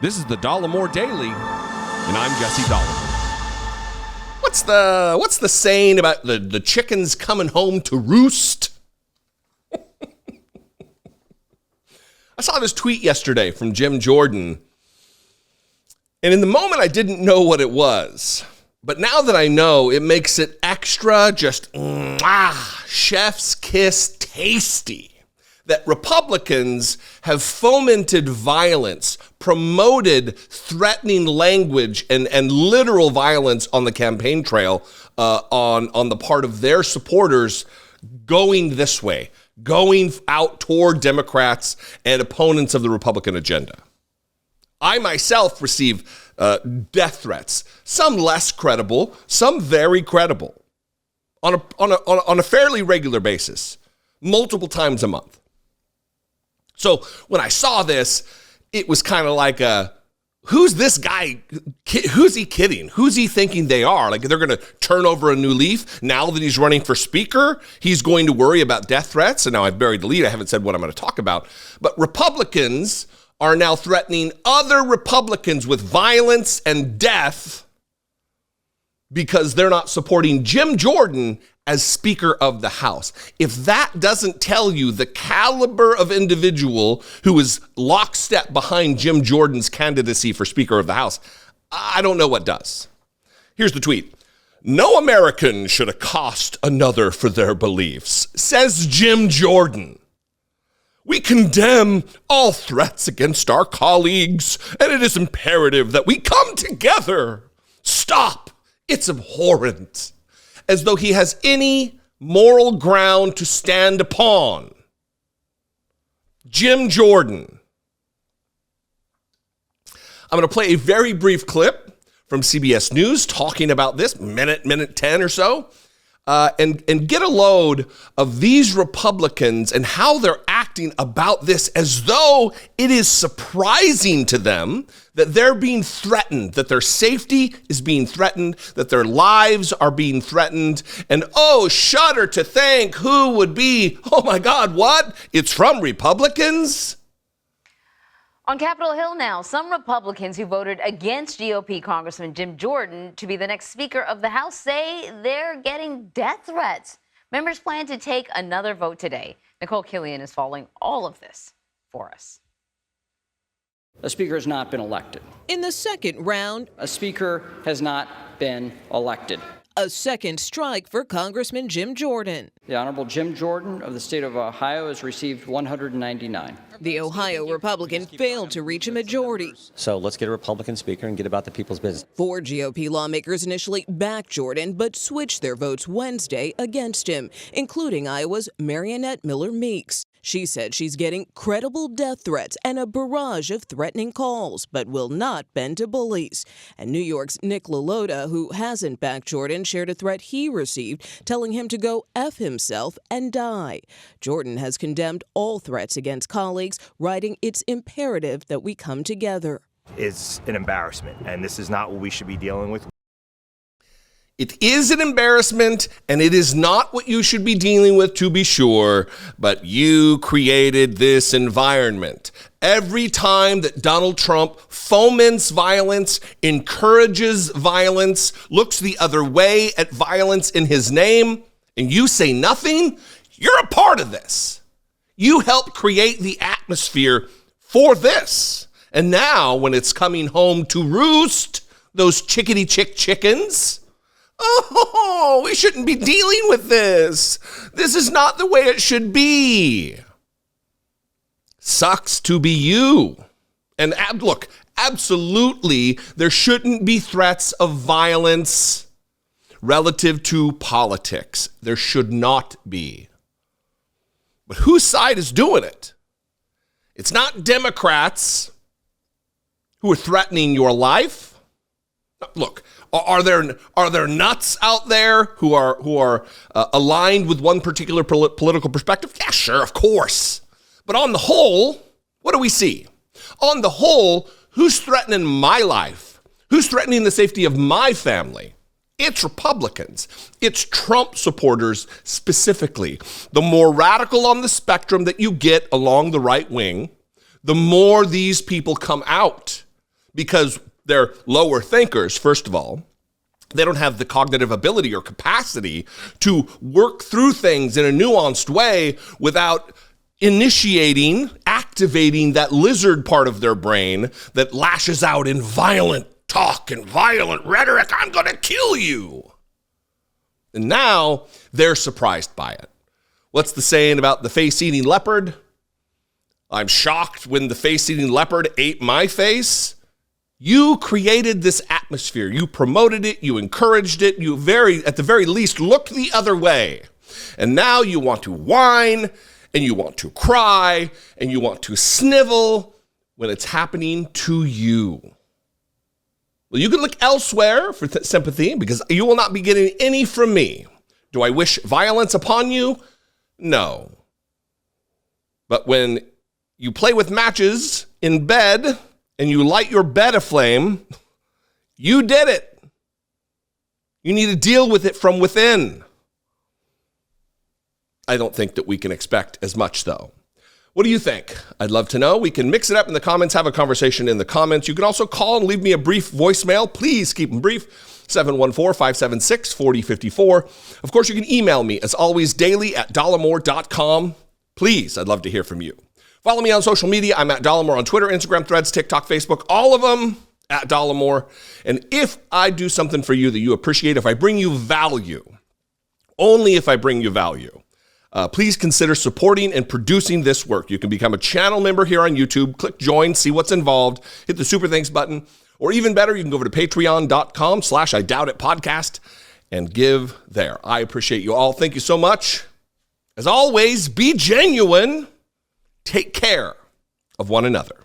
This is the Dollemore Daily, and I'm Jesse Dollemore. What's the saying about the chickens coming home to roost? I saw this tweet yesterday from Jim Jordan, and in the moment I didn't know what it was. But now that I know, it makes it extra just chef's kiss tasty that Republicans have fomented violence, promoted threatening language and literal violence on the campaign trail on the part of their supporters going this way, going out toward Democrats and opponents of the Republican agenda. I myself receive death threats, some less credible, some very credible, on a fairly regular basis, multiple times a month. So when I saw this, it was kind of like, who's this guy? Who's he kidding? Who's he thinking they are? Like they're going to turn over a new leaf now that he's running for speaker? He's going to worry about death threats. And now I've buried the lead. I haven't said what I'm going to talk about. But Republicans are now threatening other Republicans with violence and death because they're not supporting Jim Jordan as Speaker of the House. If that doesn't tell you the caliber of individual who is lockstep behind Jim Jordan's candidacy for Speaker of the House, I don't know what does. Here's the tweet. No American should accost another for their beliefs, says Jim Jordan. We condemn all threats against our colleagues, and it is imperative that we come together. Stop. It's abhorrent. As though he has any moral ground to stand upon. Jim Jordan. I'm going to play a very brief clip from CBS News talking about this, minute 10 or so, and get a load of these Republicans and how they're acting about this as though it is surprising to them that they're being threatened, that their safety is being threatened, that their lives are being threatened, and oh, shudder to think who would be, oh my God, what? It's from Republicans? On Capitol Hill now, some Republicans who voted against GOP Congressman Jim Jordan to be the next Speaker of the House say they're getting death threats. Members plan to take another vote today. Nicole Killian is following all of this for us. A speaker has not been elected. In the second round, a speaker has not been elected. A second strike for Congressman Jim Jordan. The Honorable Jim Jordan of the state of Ohio has received 199. The Ohio Republican failed to reach a majority. So let's get a Republican speaker and get about the people's business. 4 GOP lawmakers initially backed Jordan, but switched their votes Wednesday against him, including Iowa's Marionette Miller Meeks. She said she's getting credible death threats and a barrage of threatening calls, but will not bend to bullies. And New York's Nick LaLota, who hasn't backed Jordan, shared a threat he received, telling him to go F himself and die. Jordan has condemned all threats against colleagues, writing it's imperative that we come together. It's an embarrassment, and this is not what we should be dealing with. It is an embarrassment, and it is not what you should be dealing with, to be sure, but you created this environment. Every time that Donald Trump foments violence, encourages violence, looks the other way at violence in his name, and you say nothing, you're a part of this. You helped create the atmosphere for this. And now, when it's coming home to roost, those chickadee chickens, oh, we shouldn't be dealing with this. This is not the way it should be. Sucks to be you. And look, absolutely, there shouldn't be threats of violence relative to politics. There should not be. But whose side is doing it? It's not Democrats who are threatening your life. Look, are there nuts out there who are aligned with one particular political perspective? Yeah, sure, of course. But on the whole, what do we see? On the whole, who's threatening my life? Who's threatening the safety of my family? It's Republicans. It's Trump supporters specifically. The more radical on the spectrum that you get along the right wing, the more these people come out. because they're lower thinkers, first of all. They don't have the cognitive ability or capacity to work through things in a nuanced way without activating that lizard part of their brain that lashes out in violent talk and violent rhetoric. I'm going to kill you. And now they're surprised by it. What's the saying about the face-eating leopard? I'm shocked when the face-eating leopard ate my face. You created this atmosphere. You promoted it. You encouraged it. You at the very least, looked the other way. And now you want to whine, and you want to cry, and you want to snivel when it's happening to you. Well, you can look elsewhere for sympathy because you will not be getting any from me. Do I wish violence upon you? No. But when you play with matches in bed and you light your bed aflame, you did it. You need to deal with it from within. I don't think that we can expect as much, though. What do you think? I'd love to know. We can mix it up in the comments, have a conversation in the comments. You can also call and leave me a brief voicemail. Please keep them brief. 714-576-4054. Of course, you can email me, as always, daily@dollemore.com. Please, I'd love to hear from you. Follow me on social media. I'm at Dollemore on Twitter, Instagram, Threads, TikTok, Facebook, all of them at Dollemore. And if I do something for you that you appreciate, if I bring you value, only if I bring you value, please consider supporting and producing this work. You can become a channel member here on YouTube. Click join, see what's involved, hit the super thanks button, or even better, you can go over to patreon.com/IDoubtItPodcast and give there. I appreciate you all. Thank you so much. As always, be genuine. Take care of one another.